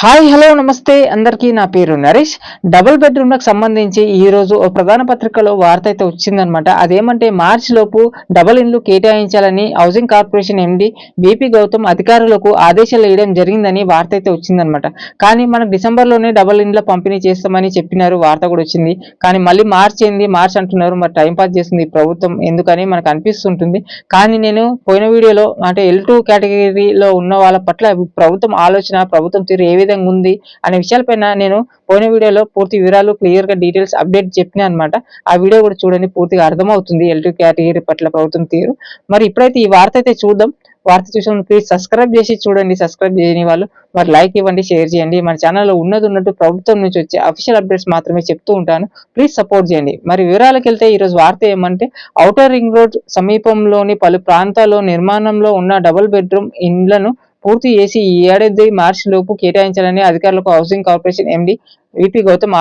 Hi hello నమస్తే అందరికీ నా పేరు నరేష్. డబుల్ బెడ్రూమ్లకు సంబంధించి ఈరోజు ఓ ప్రధాన పత్రికలో వార్త అయితే వచ్చిందనమాట. అదేమంటే మార్చి లోపు డబుల్ ఇండ్లు కేటాయించాలని housing corporation MD BP Gautam అధికారులకు ఆదేశాలు వేయడం జరిగిందని వార్త అయితే వచ్చిందనమాట. కానీ మనకు డిసెంబర్లోనే డబుల్ ఇండ్ల పంపిణీ చేస్తామని చెప్పినారు, వార్త కూడా వచ్చింది. కానీ మళ్ళీ మార్చి ఏంది మార్చి అంటున్నారు. మరి టైం పాస్ చేస్తుంది ఈ ప్రభుత్వం ఎందుకని మనకు అనిపిస్తుంటుంది. కానీ నేను పోయిన వీడియోలో అంటే L2 కేటగిరీలో ఉన్న వాళ్ళ పట్ల ప్రభుత్వం ఆలోచన, ప్రభుత్వం తీరు ఏ విధంగా ఉంది అనే విషయాలపైన నేను పోయిన వీడియోలో పూర్తి వివరాలు క్లియర్ గా డీటెయిల్స్ అప్డేట్ చెప్పినా అనమాట. ఆ వీడియో కూడా చూడండి, పూర్తిగా అర్థమవుతుంది L2 కేటగిరీ పట్ల ప్రభుత్వం తీరు. మరి ఇప్పుడైతే ఈ వార్త అయితే చూద్దాం. వార్త చూసిన ప్లీజ్ సబ్స్క్రైబ్ చేసి చూడండి. సబ్స్క్రైబ్ చేయని వాళ్ళు మరి లైక్ ఇవ్వండి, షేర్ చేయండి. మన ఛానల్లో ఉన్నట్టు ప్రభుత్వం నుంచి వచ్చే అఫీషియల్ అప్డేట్స్ మాత్రమే చెప్తూ ఉంటాను, ప్లీజ్ సపోర్ట్ చేయండి. మరి వివరాలకు వెళ్తే ఈరోజు వార్త ఏమంటే, ఔటర్ రింగ్ రోడ్ సమీపంలోని పలు ప్రాంతాల్లో నిర్మాణంలో ఉన్న డబుల్ బెడ్రూమ్ ఇండ్లను పూర్తి చేసి ఈ ఏడాది మార్చి లోపు కేటాయించాలని అధికారులకు housing corporation MD VP Gautam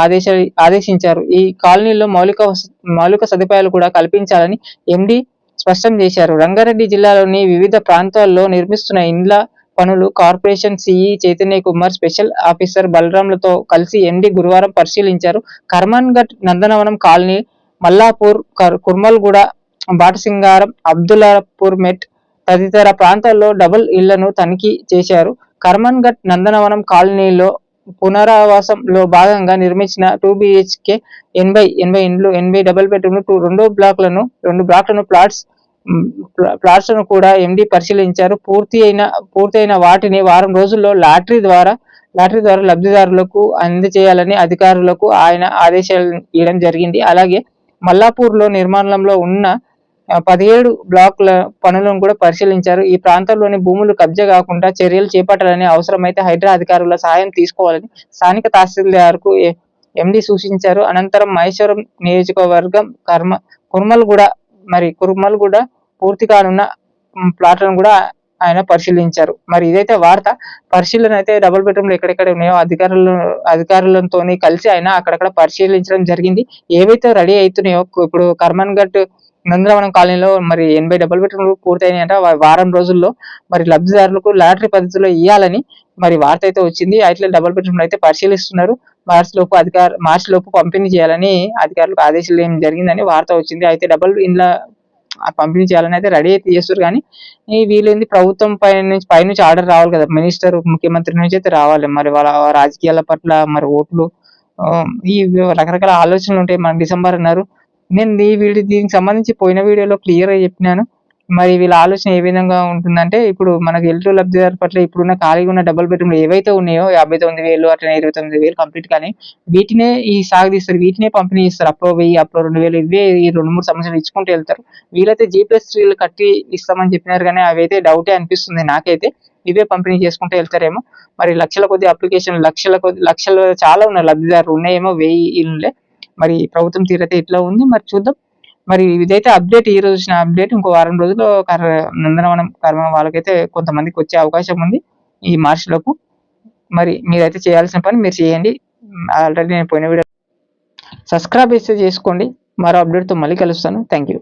ఆదేశించారు. ఈ కాలనీలో మౌలిక సదుపాయాలు కూడా కల్పించాలని ఎండి స్పష్టం చేశారు. రంగారెడ్డి జిల్లాలోని వివిధ ప్రాంతాల్లో నిర్మిస్తున్న ఇండ్ల పనులు corporation CE Chaitanya Kumar, special officer బలరాంలతో కలిసి ఎండి గురువారం పరిశీలించారు. కర్మన్ఘట్, నందనవనం కాలనీ, మల్లాపూర్, కుర్మల్గూడ, బాటసింగారం, అబ్దుల్లాపూర్ మెట్ తదితర ప్రాంతాల్లో డబుల్ ఇళ్లను తనిఖీ చేశారు. కర్మన్ఘట్, నందనవనం కాలనీలో పునరావాసంలో భాగంగా నిర్మించిన 2 BHK 80 ఇండ్లు, 80 డబుల్ బెడ్రూమ్లు, 2 బ్లాక్లను ప్లాట్స్ ను కూడా ఎండి పరిశీలించారు. పూర్తయిన వాటిని వారం రోజుల్లో లాటరీ ద్వారా లబ్ధిదారులకు అందజేయాలని అధికారులకు ఆయన ఆదేశాలు ఇవ్వడం జరిగింది. అలాగే మల్లాపూర్ లో నిర్మాణంలో ఉన్న 17 బ్లాక్ల పనులను కూడా పరిశీలించారు. ఈ ప్రాంతంలోని భూములు కబ్జా కాకుండా చర్యలు చేపట్టాలని, అవసరమైతే హైడ్రా అధికారుల సహాయం తీసుకోవాలని స్థానిక తహసీల్దార్కు ఎండి సూచించారు. అనంతరం మహేశ్వరం నియోజకవర్గం కుర్మల్గూడ పూర్తి కానున్న ప్లాట్లను కూడా ఆయన పరిశీలించారు. మరి ఇదైతే వార్త. పరిశీలన అయితే డబుల్ బెడ్రూమ్లు ఎక్కడెక్కడ ఉన్నాయో అధికారులతో కలిసి ఆయన అక్కడక్కడ పరిశీలించడం జరిగింది. ఏవైతే రెడీ అవుతున్నాయో ఇప్పుడు కర్మన్ఘట్, నందనవనం కాలనీలో మరి 80 డబుల్ బెడ్రూమ్లు పూర్తయినాయంట. వారం రోజుల్లో మరి లబ్ధిదారులకు లాటరీ పద్ధతిలో ఇవ్వాలని మరి వార్త అయితే వచ్చింది. అయితే డబుల్ బెడ్రూమ్లు అయితే పరిశీలిస్తున్నారు. మార్చి లోపు పంపిణీ చేయాలని అధికారులకు ఆదేశాలు ఏం జరిగిందని వార్త వచ్చింది. అయితే డబుల్ ఇండ్ల పంపిణీ చేయాలని అయితే రెడీ అయితే చేస్తారు. కానీ వీళ్ళేంది ప్రభుత్వం పైనుంచి ఆర్డర్ రావాలి కదా, మినిస్టర్, ముఖ్యమంత్రి నుంచి అయితే రావాలి. మరి వాళ్ళ రాజకీయాల పట్ల మరి ఓట్లు, ఈ రకరకాల ఆలోచనలు ఉంటాయి. మన డిసెంబర్ అన్నారు. నేను దీనికి సంబంధించి పోయిన వీడియోలో క్లియర్ గా చెప్పినాను. మరి వీళ్ళ ఆలోచన ఏ విధంగా ఉంటుందంటే, ఇప్పుడు మనకు L2 లబ్ధిదారు పట్ల ఇప్పుడున్న ఖాళీగా ఉన్న డబుల్ బెడ్రూమ్లు ఏవైతే ఉన్నాయో 59,000 అట్లా 29,000 కంప్లీట్ కానీ వీటినే సాగదీస్తారు, వీటినే పంపిణీ చేస్తారు. అప్రో 1000, అప్రో 2000 ఇవే ఈ 2-3 సంవత్సరాలు ఇచ్చుకుంటూ వెళ్తారు. వీళ్ళైతే G+3 కట్టి ఇస్తామని చెప్పినారు, కానీ అవి అయితే డౌటే అనిపిస్తుంది నాకైతే. ఇవే పంపిణీ చేసుకుంటూ వెళ్తారేమో. మరి లక్షల కొద్ది అప్లికేషన్, లక్షలు చాలా ఉన్నారు లబ్ధిదారులు, ఉన్నాయేమో 1000 ఇళ్ళే. మరి ప్రభుత్వం తీరైతే ఇట్లా ఉంది, మరి చూద్దాం. మరి ఇదైతే అప్డేట్, ఈ రోజు వచ్చిన అప్డేట్. ఇంకో వారం రోజుల్లో నందనవనం వాళ్ళకైతే కొంతమందికి వచ్చే అవకాశం ఉంది ఈ మార్చి లోపు. మరి మీరైతే చేయాల్సిన పని మీరు చేయండి. ఆల్రెడీ నేను పోయిన వీడియో సబ్స్క్రైబ్ చేసుకోండి. మరో అప్డేట్తో మళ్ళీ కలుస్తాను. Thank you.